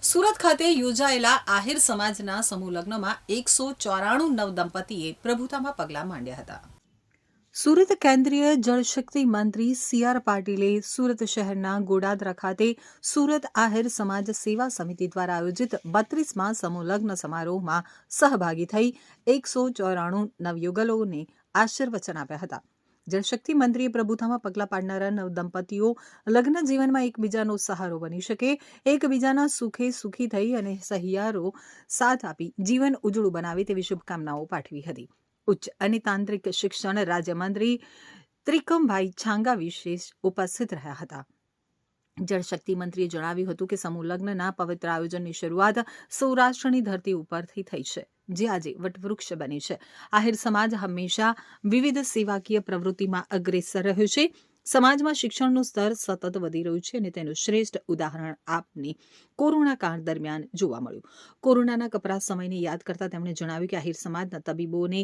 સુરત ખાતે યોજાયેલા આહિર સમાજના સમૂહ લગ્નમાં 194 નવદંપતીએ પ્રભુતામાં પગલાં માંડ્યા હતા. સુરત કેન્દ્રીય જળશક્તિ મંત્રી સી.આર. પાટીલે સુરત શહેરના ગોડાદરા ખાતે સુરત આહિર સમાજ સેવા સમિતિ દ્વારા આયોજિત 32મા સમૂહ લગ્ન સમારોહમાં સહભાગી થઈ 194 નવયુગલોને આશીર્વચન આપ્યા હતા. જળશક્તિ મંત્રીએ પ્રભુતામાં પગલાં પાડનારા નવદંપતીઓ લગ્ન જીવનમાં એકબીજાનો સહારો બની શકે, એકબીજાના સુખે સુખી થઈ અને સહિયારો સાથ આપી જીવન ઉજળું બનાવે તેવી શુભકામનાઓ પાઠવી હતી. ઉચ્ચ અને તાંત્રિક શિક્ષણ રાજ્યમંત્રી ત્રિકમભાઈ છાંગા વિશેષ ઉપસ્થિત રહ્યા હતા. જળશક્તિ મંત્રીએ જણાવ્યું હતું કે સમૂહ લગ્નના પવિત્ર આયોજનની શરૂઆત સૌરાષ્ટ્રની ધરતી ઉપરથી થઈ છે, જે આજે વટવૃક્ષ બની છે. આહિર સમાજ હંમેશા વિવિધ સેવાકીય પ્રવૃત્તિમાં અગ્રેસર રહ્યો છે. સમાજમાં શિક્ષણનું સ્તર સતત વધી રહ્યું છે અને તેનું શ્રેષ્ઠ ઉદાહરણ આપને કોરોના કાળ દરમિયાન જોવા મળ્યું. કોરોનાના કપરા સમયને યાદ કરતા તેમણે જણાવ્યું કે આહિર સમાજના તબીબોને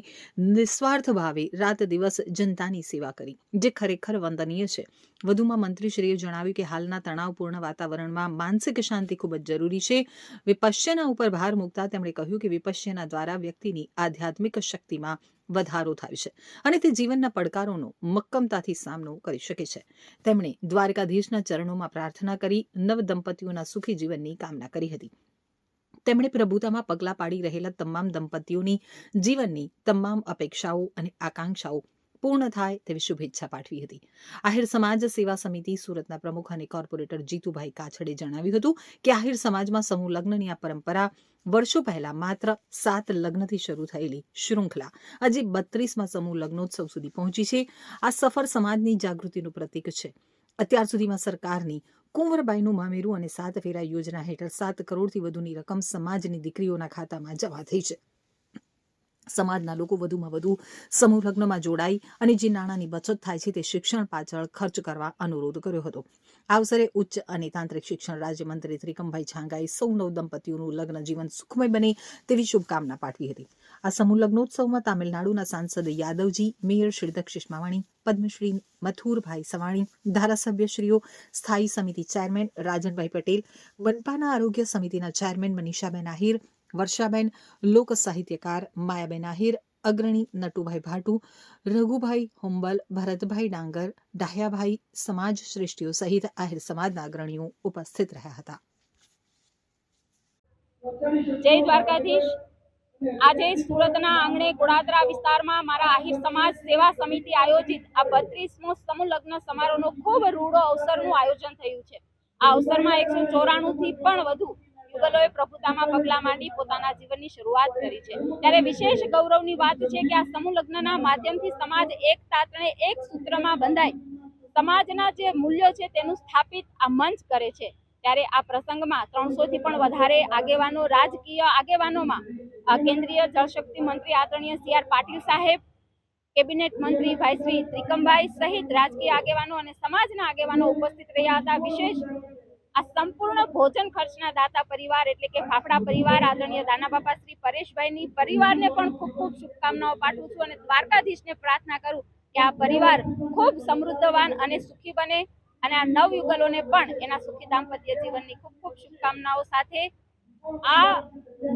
નિસ્વાર્થ ભાવે રાત દિવસ જનતાની સેવા કરી, જે ખરેખર વંદનીય છે. વધુમાં મંત્રીશ્રીએ જણાવ્યું કે હાલના તણાવપૂર્ણ વાતાવરણમાં માનસિક શાંતિ ખૂબ જ જરૂરી છે. વિપશ્યના ઉપર ભાર મૂકતા તેમણે કહ્યું કે વિપશ્યના દ્વારા વ્યક્તિની આધ્યાત્મિક શક્તિમાં વધારો થાય છે અને તે જીવનના પડકારોનો મક્કમતાથી સામનો કરી શકે છે. તેમણે દ્વારકાધીશના ચરણોમાં પ્રાર્થના કરી નવદંપતીઓના સુખી જીવનની કામના કરી હતી. તેમણે પ્રભુતામાં પગલાં પાડી રહેલા તમામ દંપતીઓની જીવનની તમામ અપેક્ષાઓ અને આકાંક્ષાઓ પૂર્ણ થાય તેવી શુભેચ્છા પાઠવી હતી. આહિર સમાજ સેવા સમિતિ સુરતના પ્રમુખ અને કોર્પોરેટર જીતુભાઈ કાછડે જણાવ્યું હતું કે આહિર સમાજમાં સમૂહ લગ્નની આ પરંપરા વર્ષો પહેલા માત્ર 7 લગ્નથી શરૂ થયેલી શૃંખલા આજે 32મા સમૂહ લગ્નોત્સવ સુધી પહોંચી છે. આ સફર સમાજની જાગૃતિનું પ્રતીક છે. અત્યાર સુધીમાં સરકારની કુંવરબાઈનું મામેરું અને 7 ફેરા યોજના હેઠળ 7 કરોડથી વધુની રકમ સમાજની દીકરીઓના ખાતામાં જમા થઈ છે. સમાજના લોકો વધુમાં વધુ સમૂહ લગ્નમાં જોડાઈ અને જે નાણાંની બચત થાય છે તે શિક્ષણ પાછળ ખર્ચ કરવા અનુરોધ કર્યો હતો. આ અવસરે ઉચ્ચ અને તાંત્રિક શિક્ષણ રાજ્યમંત્રી ત્રિકમભાઈ છાંગાએ સૌ નવદંપતીઓનું લગ્ન જીવન સુખમય બને તેવી શુભકામના પાઠવી હતી. આ સમૂહ લગ્નોત્સવમાં તામિલનાડુના સાંસદ યાદવજી, મેયર શ્રી દક્ષિશ માવાણી, પદ્મશ્રી મથુરભાઈ સવાણી, ધારાસભ્યશ્રીઓ, સ્થાયી સમિતિ ચેરમેન રાજનભાઈ પટેલ, વનપાના આરોગ્ય સમિતિના ચેરમેન મનીષાબેન આહિર, વર્ષાબેન, લોક સાહિત્યકાર માયાબેન આહિર, અગ્રણી નટુભાઈ ભાટુ, રઘુભાઈ હુંબલ, ભરતભાઈ ડાંગર, ડાહ્યાભાઈ, સમાજ શ્રેષ્ઠીઓ સહિત આહિર સમાજના અગ્રણીઓ ઉપસ્થિત રહ્યા હતા. જય દ્વારકાધીશ. આજે સુરતના આંગણે ગોડાદરા વિસ્તારમાં મારા આહિર સમાજ સેવા સમિતિ આયોજિત આ 32મો સમૂહ લગ્ન સમારોહનો ખૂબ રૂડો અવસરનું આયોજન થયું છે. આ અવસરમાં 194 થી પણ વધુ યુગલોએ પ્રભુતામાં પગલાં માંડી પોતાના જીવનની શરૂઆત કરી છે. ત્યારે વિશેષ ગૌરવની વાત છે કે આ સમૂહ લગ્નના માધ્યમથી સમાજ એક તાતણે એક સૂત્રમાં બંધાય સમાજના જે મૂલ્યો છે તેનું સ્થાપિત આ મંચ કરે છે. ત્યારે આ પ્રસંગમાં 300 થી પણ વધારે આગેવાનો, રાજકીય આગેવાનોમાં કેન્દ્રીય જળશક્તિ મંત્રી આદરણીય સી.આર. પાટીલ સાહેબ, કેબિનેટ મંત્રી ભાઈ શ્રી ત્રિકમભાઈ સહિત રાજકીય આગેવાનો અને સમાજના આગેવાનો ઉપસ્થિત રહ્યા હતા. વિશેષ આ સંપૂર્ણ ભોજન ખર્ચના દાતા પરિવાર એટલે કે ફાફડા પરિવાર આદરણીય દાના બાપા શ્રી પરેશભાઈની પરિવારને પણ ખૂબ ખૂબ શુભકામનાઓ પાઠવું છું અને દ્વારકાધીશને પ્રાર્થના કરું કે આ પરિવાર ખૂબ સમૃદ્ધવાન અને સુખી બને અને આ નવયુગલોને પણ એના સુખી દાંપત્ય જીવનની ખૂબ ખૂબ શુભકામનાઓ સાથે આ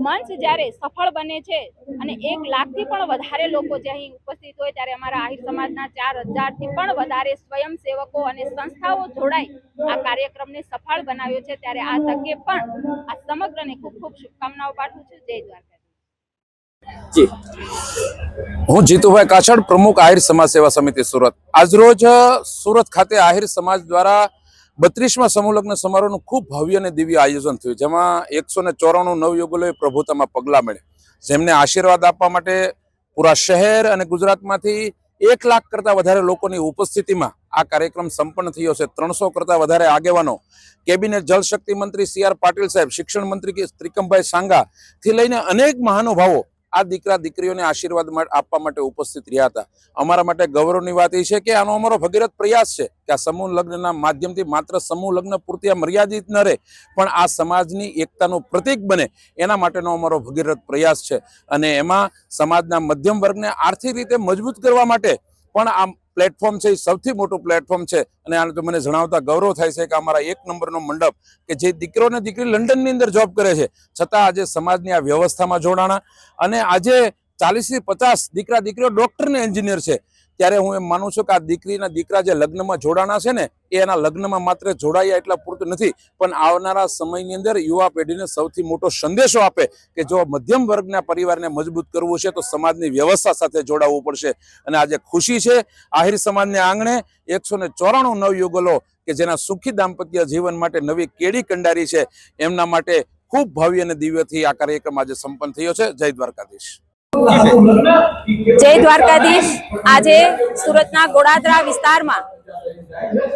મંચ જ્યારે સફળ બને છે અને 1 લાખથી પણ વધારે લોકો જે અહીં ઉપસ્થિત હોય ત્યારે અમારા આહિર સમાજના 4000 થી પણ વધારે સ્વયંસેવકો અને સંસ્થાઓ જોડાઈ આ કાર્યક્રમને સફળ બનાવ્યો છે. ત્યારે આ તકે પણ આ સમગ્રને ખૂબ ખૂબ શુભકામનાઓ પાઠવું છું. જય દ્વારકાધીશ. હું જીતુભાઈ કાછડ, પ્રમુખ આહિર સમાજ સેવા સમિતિ સુરત. આજરોજ સુરત ખાતે આહિર સમાજ દ્વારા 32મા સમૂહ લગ્ન સમારોહનું ખૂબ ભવ્ય અને દિવ્ય આયોજન થયું, જેમાં 194 નવયુગલોએ પ્રભુતામાં પગલાં મળ્યા. જેમને આશીર્વાદ આપવા માટે પૂરા શહેર અને ગુજરાતમાંથી 1 લાખ કરતાં વધારે લોકોની ઉપસ્થિતિમાં આ કાર્યક્રમ સંપન્ન થયો છે. 300 કરતાં વધારે આગેવાનો, કેબિનેટ જળશક્તિ મંત્રી સી.આર. પાટીલ સાહેબ, શિક્ષણ મંત્રી ત્રિકમભાઈ સાંગા થી લઈને અનેક મહાનુભાવો આ દીકરા દીકરીઓને આશીર્વાદ આપવા માટે ઉપસ્થિત રહ્યા હતા. અમારા માટે ગૌરવની વાત એ છે કે આનો અમારો ભગીરથ પ્રયાસ છે કે આ સમૂહ લગ્નના માધ્યમથી માત્ર સમૂહ લગ્ન પૂરતી મર્યાદિત ન રહે, પણ આ સમાજની એકતાનું પ્રતીક બને, એના માટેનો અમારો ભગીરથ પ્રયાસ છે. અને એમાં સમાજના મધ્યમ વર્ગને આર્થિક રીતે મજબૂત કરવા માટે પણ આ પ્લેટફોર્મ છે એ સૌથી મોટું પ્લેટફોર્મ છે અને આને તો મને જણાવતા ગૌરવ થાય છે કે અમારા 1 નંબરનો મંડપ કે જે દીકરો ને દીકરી લંડનની અંદર જોબ કરે છે છતાં આજે સમાજની આ વ્યવસ્થામાં જોડાણા અને આજે 40 થી 50 દીકરા દીકરીઓ ડોક્ટર ને એન્જિનિયર છે ત્યારે હું એમ માનું છું કે આ દીકરીના દીકરા જે લગ્નમાં જોડાણા છે ને એ એના લગ્નમાં માત્ર જોડાયા એટલા પૂરતું નથી પણ આવનારા સમયની અંદર યુવા પેઢીને સૌથી મોટો સંદેશો આપે કે જો મધ્યમ વર્ગના પરિવારને મજબૂત કરવું છે તો સમાજની વ્યવસ્થા સાથે જોડાવવું પડશે અને આજે ખુશી છે આહિર સમાજને આંગણે 194 નવયુગલો કે જેના સુખી દાંપત્ય જીવન માટે નવી કેડી કંડારી છે એમના માટે ખૂબ ભવ્ય અને દિવ્યથી આ કાર્યક્રમ આજે સંપન્ન થયો છે. જય દ્વારકાધીશ. જય દ્વારકાધીશ. આજે સુરતના ગોળાદરા વિસ્તારમાં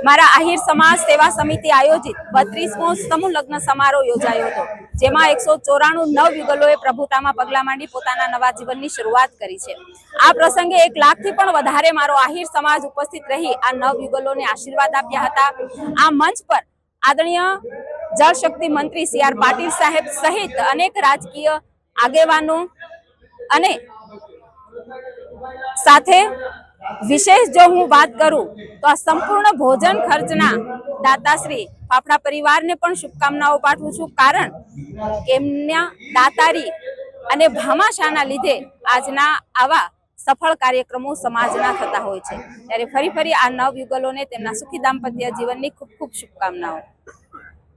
મારા આહિર સમાજ સેવા સમિતિ આયોજિત 32મો સમૂહ લગ્ન સમારોહ યોજાયો હતો, જેમાં 194 નવયુગલોએ પ્રભુતામાં પગલાં માંડી પોતાના નવા જીવનની શરૂઆત કરી છે. આ પ્રસંગે 1 લાખથી પણ વધારે મારો આહિર સમાજ ઉપસ્થિત રહી આ નવયુગલોને આશીર્વાદ આપ્યા હતા. આ મંચ પર આદરણીય જળશક્તિ મંત્રી CR પાટીલ સાહેબ સહિત અનેક રાજકીય આગેવાનો અને સાથે વિશેષ જો હું વાત કરું તો આ સંપૂર્ણ ભોજન ખર્ચના દાતાશ્રી ફાફડા પરિવારને પણ શુભકામનાઓ પાઠવું છું, કારણ એમના દાતારી અને ભામાશાના લીધે આજના આવા સફળ કાર્યક્રમો સમાજના થતા હોય છે. ત્યારે ફરી આ નવયુગલોને તેમના સુખી દાંપત્ય જીવનની ખૂબ ખૂબ શુભકામનાઓ.